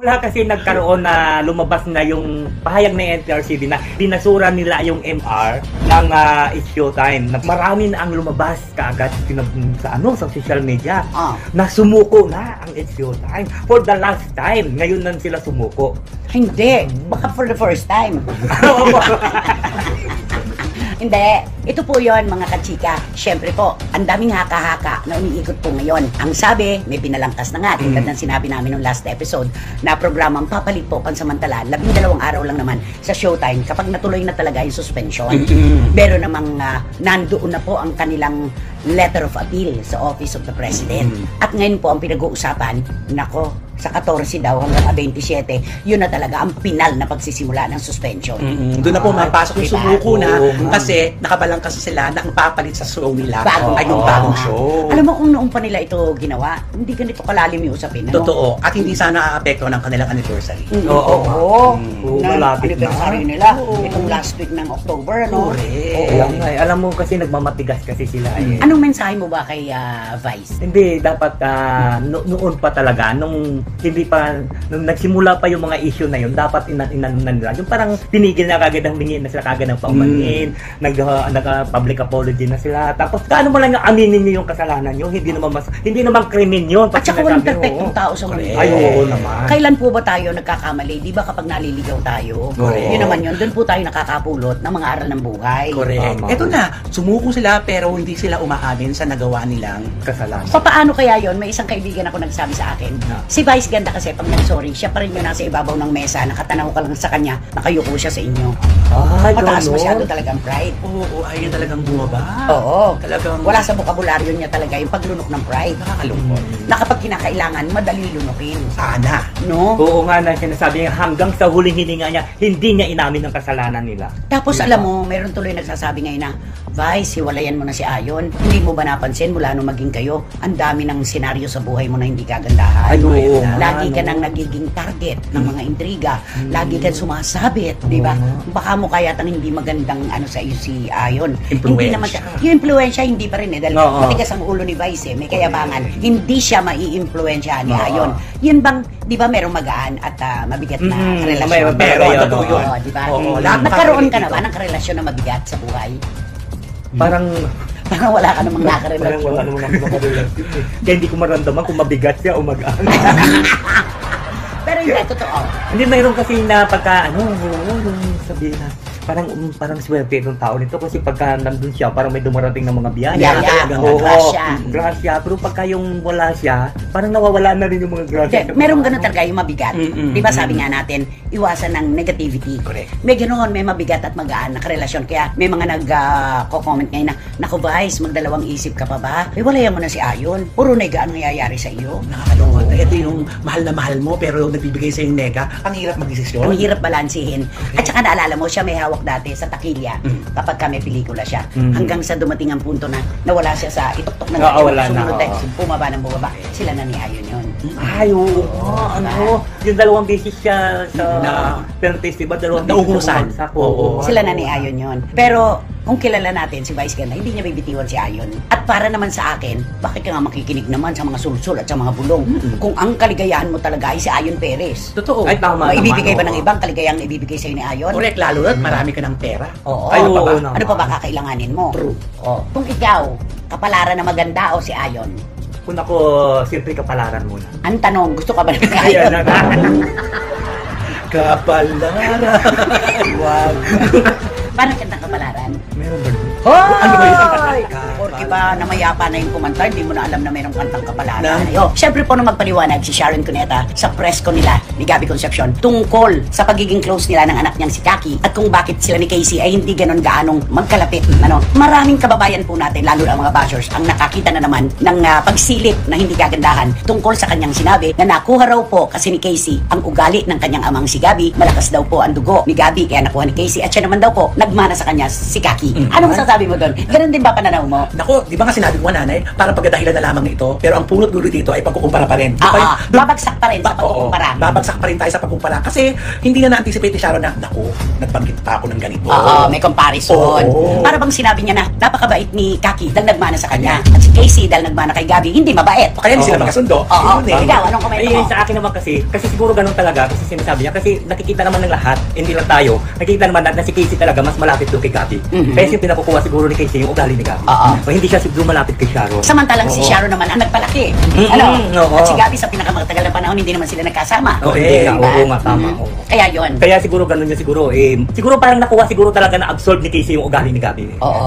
Wala kasi nagkaroon na lumabas na yung pahayag ng NTRCB na binasura nila yung MR ng Showtime. Marami na ang lumabas kaagad sa social media na sumuko na ang Showtime for the last time. Ngayon na sila sumuko. Hindi, baka for the first time. Hindi. Ito po yon mga kachika. Siyempre po, ang daming haka-haka na umiikot po ngayon. Ang sabi, may binalangkas na nga. Tulad ng sinabi namin nung last episode na programang papalit po pansamantala. 12 araw lang naman sa Showtime kapag natuloy na talaga yung suspension. Pero namang nandoon na po ang kanilang letter of appeal sa Office of the President. At ngayon po ang pinag-uusapan, nako, sa 14 daw hanggang 27, yun na talaga ang pinal na pagsisimula ng suspension. Doon na po mapasok yung sumuko na kasi nakabalangkas sila na ang papalit sa show nila ay yung bagong show. Alam mo kung noong pa nila ito ginawa, hindi ganito kalalim yung usapin. Ano? Totoo. At hindi sana aapekto ng kanilang anniversary. Oo. Malapit na. Anniversary nila. Itong last week ng October, ano? Alam mo kasi nagmamatigas kasi sila. Anong mensahe mo ba kay Vice? Hindi, dapat noon pa talaga, nung nagsimula pa yung mga issue na yun, dapat inanon nila. Yung parang tinigil na kagad ang hingi na sila kagad ng paumanhin, nag-public apology na sila. Tapos kaano mo lang yung aminin niyo yung kasalanan niyo, hindi naman krimen yun. At saka walang perfectong tao sa mundo. Ay, oo naman. Kailan po ba tayo nagkakamali? Di ba kapag naliligaw tayo? Yun naman yun. Doon po tayo nakakapulot ng mga aral ng buhay. Correct. Ito na, sumuko sila pero hindi sila umaamin sa nagawa nilang kasalanan. Paano kaya yun? May isang kaibigan ako nagsabi sa akin. Si Vice ganda kasi pag nag-sorry, siya pa rin yung nasa ibabaw ng mesa, nakatanaw ka lang sa kanya, nakayuko siya sa inyo. Mataas masyado talagang pride. Oo, ayun talagang bumaba. Oo. Talagang wala sa bokabularyo niya talaga yung paglunok ng pride. Nakakalungkot. Na kapag kinakailangan, madali lunukin. Sana. No? Oo nga na sinasabi niya, hanggang sa huling hininga niya, hindi niya inamin ang kasalanan nila. Tapos alam mo, meron tuloy nagsasabi ngayon na, Vice, hiwalayan mo na si Ayon. Hindi mo ba napansin mula nung maging kayo, ang dami ng senaryo sa buhay mo na hindi kagandahan. Ay, oo. Lagi ka nang nagiging target ng mga intriga. Lagi ka sumasabit, di ba? Baka mo kaya tang hindi magandang sa iyo si Ayon. Hindi naman siya. Yung impluwensya hindi pa rin dahil matigas ang ulo ni Vice may kayabangan. Hindi siya mai-impluwensya ni Ayon. Yun bang, di ba merong magaan at mabigat na relasyon? Totoo yun. Di ba? Nagkaroon ka na ba ng relasyon na mabigat sa buhay? Parang wala ka namang nakarelasyon. Parang wala namang nakarelasyon. Kaya hindi ko maramdaman kung mabigat siya o magaan. Pero hindi, totoo. Hindi, mayroon kasi na pagka, yung sabihin na, parang swerte itong tao nito kasi pagka nandun siya, parang may dumarating ng mga biyaya. Grasya. Pero pagka yung wala siya, parang nawawala na rin yung mga grasya. Meron ganun talaga yung mabigat. Diba sabi nga natin, iwasan ng negativity. Correct. May ganoon, may mabigat at magaan na karelasyon. Kaya may mga nag-comment ngayon na, naku Vice, magdalawang isip ka pa ba? Walayan mo na si Ayon. Puro nega ang nangyayari sa iyo. Nakakalungkot. Ito yung mahal na mahal mo pero nagbibigay sa yung nega. Ang hirap mag-desisyon. Ang hirap balansihin. At saka naalala mo, siya may hawak dati sa takilya kapag may pelikula siya. Hanggang sa dumating ang punto na nawala siya sa ituktok ng sumunod na bumaba ng bumaba. Sila na ni Ayon yun. Ay, oo. Yung dalawang beses siya sa film festival, dalawang nauhusan. Sila na ni Ayon yun. Pero kung kilala natin si Vice Ganda, hindi niya bibitiwan si Ayon. At para naman sa akin, bakit ka nga makikinig naman sa mga sulsul at sa mga bulong? Kung ang kaligayahan mo talaga ay si Ayon Perez. Totoo. Ay, tama. Maibibigay ba ng ibang kaligayang ibibigay sa'yo ni Ayon? Correct, lalo na marami ka ng pera. Oo. Ay, Ano pa ba kakailanganin mo? True. Kung ikaw, kapalaran na maganda o si Ayon? Kung ako, siyempre kapalaran muna. Ang tanong, gusto ka ba ng Ayon? Kapalaran. Wow. Paano kantang kapalaran? Meron ba? Ano ba yun? Porque ba namayapa na yung kumanta, hindi mo na alam na mayroong kantang kapalaran. Na? Siyempre po nung magpaliwanag si Sharon Cuneta sa press ko nila ni Gabby Concepcion tungkol sa pagiging close nila ng anak niyang si Kaki at kung bakit sila ni Casey ay hindi ganon gaanong magkalapit. Maraming kababayan po natin, lalo na mga bashers, ang nakakita na naman ng pagsilip na hindi kagandahan tungkol sa kanyang sinabi na nakuha raw po kasi ni Casey ang ugali ng kanyang amang si Gabby. Malakas daw po ang dugo ni Gabby kaya nakuha ni Casey at siya naman daw po nagmana sa kanya si Kaki. Ano masasabi mo doon? Ganon din ba pananaw mo? Nako, di ba nga sinabi ko nanay, parang pagkadahilan na lamang ito, pero ang punot dulo dito ay pagkukumpara pa rin. Di ba yung- Babagsak pa rin sa pagkukumpara. Babagsak pa rin tayo sa pagkukumpara. Kasi hindi na na-anticipate ni Sharon na, naku, nagbanggit pa ako ng ganito. May comparison. Oo. Para bang sinabi niya na napakabait ni Kaki dahil nagmana sa kanya. At si Casey dahil nagmana kay Gabi, hindi mabait. O kaya hindi sila Oo. magkasundo. Oo. Yun eh. Ikaw, anong komento Ay, mo? sa akin naman kasi siguro ganun talaga kasi sinasabi niya kasi nakikita naman ng lahat, hindi lang tayo. Nakikita naman na si Casey talaga mas malapit doon kay Gabi. Kaya yung pinakukuha siguro ni Casey yung ugali ni Gabi. Oo. O hindi siya siguro malapit kay Sharon. Samantalang si Oo. Sharon naman ang nagpalaki. Oo. At si Gabi sa pinakamatagal na panahon, hindi naman sila nagkasama. Oo, hindi nga. Diba? Oo nga, tama. Oo. Kaya yun. Kaya siguro ganun yun siguro siguro parang nakuha siguro talaga na absorb ni Casey yung ugali ni Gabi. Oo.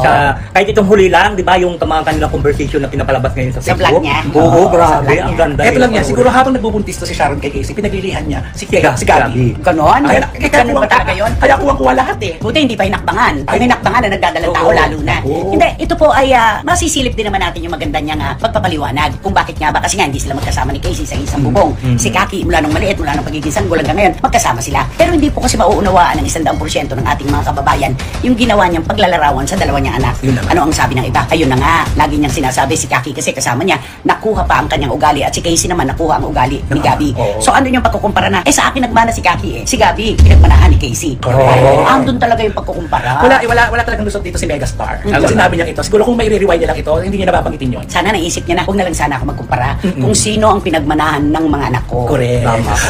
Kahit itong huli lang, 'di ba, yung mga kanilang conversation na pinapalabas ngayon sa Sa Facebook. vlog niya. Oo, Oo, sa grabe, vlog ang niya. ganda. Ito lang yan, siguro habang nagbubuntis to si Sharon kay Casey, pinaglilihan niya si Gabi. Ganon? Kaya Ganon ba talaga yun? Kaya kuha lahat eh. Buti hindi pa hinakbangan. Kung hinakbangan na nagdadalang tao Oo. lalo na. Oo. Hindi, ito po ay masisilip din naman natin yung maganda niyang pagpapaliwanag kung bakit nga ba. Kasi nga hindi sila magkasama ni Casey sa isang bubong. Si Kaki mula nung maliit, mula nung pagiging sanggol hanggang ngayon, magkasama sila. Pero hindi po kasi mauunawaan ng 100% ng ating mga kababayan yung ginawa niyang paglalarawan sa dalawa niyang anak. Yun naman. Ano ang sabi ng iba? Ayun na nga, lagi niyang sinasabi si Kaki kasi kasama niya, nakuha pa ang kanyang ugali at si Casey naman nakuha ang ugali ni Gabi. Oo. So ano yung pagkukumpara na? Sa akin nagmana si Kaki eh. Si Gabi, pinagmanahan ni Casey. Correct. Andun talaga yung pagkukumpara. Wala talagang lusot dito si Megastar. Kasi sinabi niya ito, siguro kung may re-rewind niya lang ito, hindi niya nababanggitin yun. Sana naisip niya na, huwag na lang sana ako magkumpara kung sino ang pinagmanahan ng mga anak ko. Correct.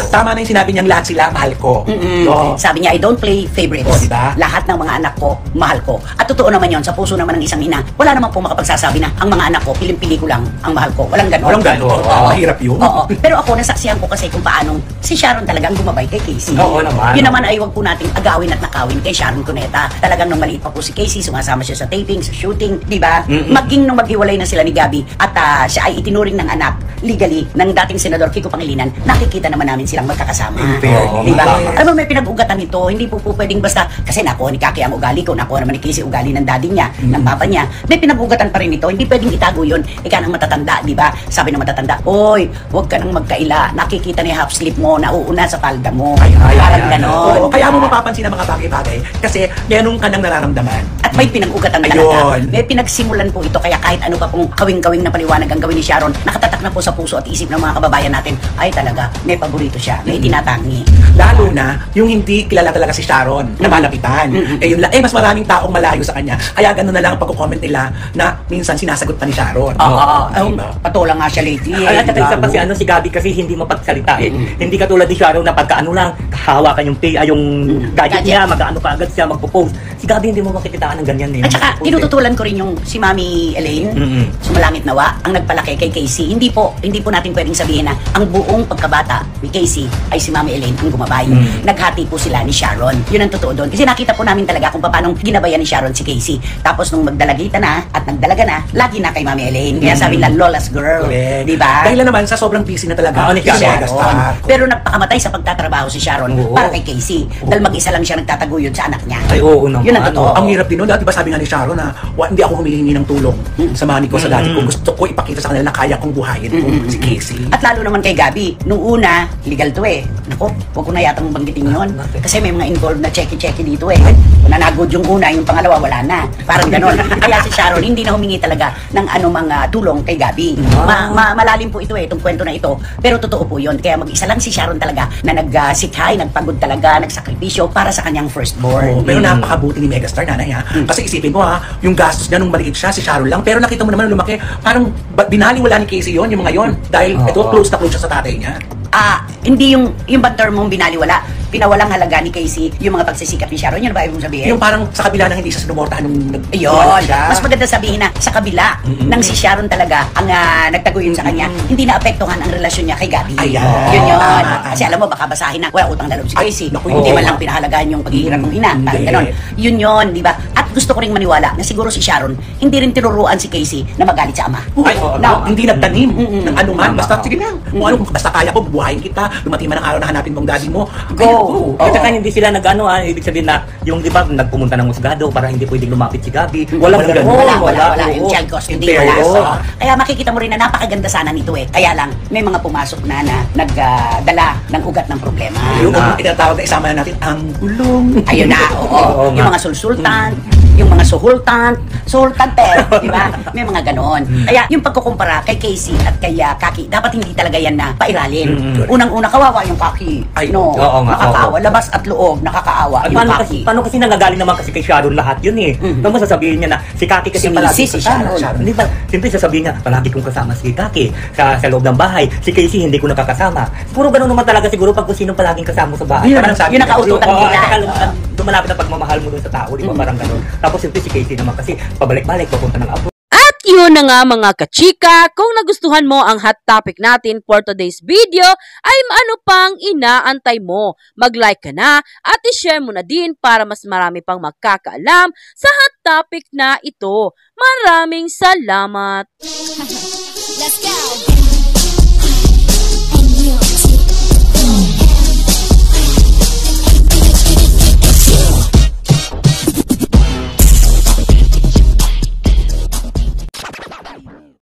Tama na yung sinabi niyang lahat sila mahal ko. Oo. Sabi niya, I don't play favorites. Oh, diba? Lahat ng mga anak ko, mahal ko. At totoo naman yon sa puso naman ng isang ina. Wala naman po makapagsasabi na ang mga anak ko, piling-pili ko lang ang mahal ko. Walang ganon. Walang ganon. Mahirap yun. Oo. Pero ako, nasaksihan ko kasi kung paano si Sharon talagang gumabay kay Casey. Oo naman. Yun naman ay wag po nating agawin at nakawin kay Sharon Cuneta. Talagang nung maliit pa po si Casey, sumasama siya sa taping, sa shooting, di ba? Maging nung maghiwalay na sila ni Gabi at siya ay itinuring ng anak legally ng dating Senador Kiko Pangilinan, nakikita naman namin silang magkakasama. Oo, Di ba? tama. Alam mo, may pinag-ugatan nito. Hindi po pwedeng basta kasi nakuha ni Kaki ang ugali ko, nakuha naman ni Casey ugali ng daddy niya, ng papa niya. May pinag-ugatan pa rin ito. Hindi pwedeng itago yun. Ika ng matatanda, di ba? Sabi ng matatanda, "Oy, huwag ka nang magkaila. Nakikita ni half sleep mo, nauuna sa palda mo." Parang ganon. Oo, kaya mo mapapansin ang mga bagay-bagay kasi meron ka nang nararamdaman. At may pinag-ugatan talaga. Ayun. May pinagsimulan po ito. Kaya kahit ano pa pong kawing-kawing na paliwanag ang gawin ni Sharon, nakatatak na po sa puso at isip ng mga kababayan natin. Ay talaga, may paborito siya. May tinatangi. Lalo na yung hindi kilala talaga si Sharon na malapitan. Mas maraming taong malayo sa kanya. Kaya gano'n na lang ang pagko-comment nila na minsan sinasagot pa ni Sharon. Diba? Patola nga siya lately. At saka isa pa si Gabi kasi hindi mapagsalita eh. Hindi katulad ni Sharon na pagka ano lang, hawakan yung yung gadget niya, mag-ano ka agad siya, magpo-post. Si Gabi hindi mo makikitaan ng ganyan eh. At saka, tinututulan ko rin yung si Mami Elaine, sumalangit nawa, ang nagpalaki kay Casey. Hindi po natin pwedeng sabihin na ang buong pagkabata ni Casey ay si Mami Elaine ang gumabay. Naghati po sila ni Sharon. Yun ang totoo doon. Kasi nakita po namin talaga kung paano ginabayan ni Sharon si Casey. Tapos nung magdalagita na at nagdalaga na, lagi na kay Mami Elaine. Kaya sabi nila, Lola's girl. Correct. Di ba? Dahil naman sa sobrang busy na talaga Oo, ni si Sharon. Megastar. Pero nagpakamatay sa pagtatrabaho si Sharon Oo. para kay Casey. Dahil mag-isa lang siya nagtataguyod sa anak niya. Ay, oo naman. Yun ang totoo. Ang hirap din nun, di ba sabi nga ni Sharon na hindi ako humihingi ng tulong sa mami ko, sa dati ko. Gusto ko ipakita sa kanila na kaya kong buhayin si Casey. At lalo naman kay Gabi, nung una, legal to eh. Naku, huwag ko na yatang banggitin yun. Kasi may mga involved na checky-checky dito eh. Nanagod yung una, yung pangalawa wala na. Parang ganon. Kaya si Sharon hindi na humingi talaga ng anumang tulong kay Gabi. Malalim po ito eh, itong kwento na ito. Pero totoo po yun. Kaya mag-isa lang si Sharon talaga na nagsikhay, nagpagod talaga, nagsakripisyo para sa kanyang firstborn. Pero napakabuti ni Megastar, nanay ha. Kasi isipin mo ha, yung gastos niya nung maliit siya, si Sharon lang. Pero nakita mo naman nung lumaki, parang binaliwala ni Casey yon yung mga yon. Dahil ito, close na close siya sa tatay niya. Hindi yung bang term mong binaliwala, pinawalang halaga ni Casey yung mga pagsisikap ni Sharon. Yun ba ibig sabihin? Yung parang sa kabila ng hindi siya sinumortahan nung Ayun. Mas maganda sabihin na sa kabila ng si Sharon talaga ang nagtaguyod sa kanya, hindi naapektuhan ang relasyon niya kay Gabi. Ayan. Yun yun. Tama. Kasi alam mo, baka basahin na, wala utang na loob si Ay, Casey. naku, Hindi oo. man lang pinahalagaan yung paghihirap ng ina. Parang Hindi. ganon. Yun yun, di ba? At gusto ko rin maniwala na siguro si Sharon, hindi rin tinuruan si Casey na magalit sa ama. Ay, hindi nagtanim ng anuman. Tama. Basta, sige lang. Kung ano, basta kaya ko, buhayin kita. Dumating man ang araw na hanapin mong daddy mo. Go. At saka hindi sila nag-ano ibig sabihin na yung di ba nagpumunta ng husgado para hindi pwedeng lumapit si Gabi. Walang Walang ganun. Wala. Oo. Yung child custody, Hindi, wala. oo. So, kaya makikita mo rin na napakaganda sana nito eh. Kaya lang, may mga pumasok na nagdala ng ugat ng problema. Yung itatawag na isama na natin ang gulong. Ayun na, oo. Oo Yung nga. mga sulsultan, yung mga suhultante, di ba? May mga ganon. Kaya yung pagkukumpara kay Casey at kay Kaki, dapat hindi talaga yan na pairalin. Unang-una, kawawa yung Kaki. Ay, No, oo nga, nakakaawa. Labas at loob, nakakaawa At yung paano Kaki. kasi nangagaling naman kasi kay Sharon lahat yun eh. Ano mo sasabihin niya na si Kaki kasi palagi si kasama. Sharon. Hindi ba? Siyempre sasabihin niya, palagi kong kasama si Kaki sa loob ng bahay. Si Casey hindi ko nakakasama. Siguro gano'n naman talaga siguro pag kung sinong palaging kasama sa bahay. Yun naman ang sabi Yung nakaututan Oo, nila. Dumalapit ang pagmamahal mo dun sa tao, di ba? Parang gano'n. Tapos siyempre si Casey naman kasi pabalik-balik, papunta ng abroad. At yun na nga mga kachika, kung nagustuhan mo ang hot topic natin for today's video, ay ano pang inaantay mo? Mag-like ka na at i-share mo na din para mas marami pang magkakaalam sa hot topic na ito. Maraming salamat! Let's go.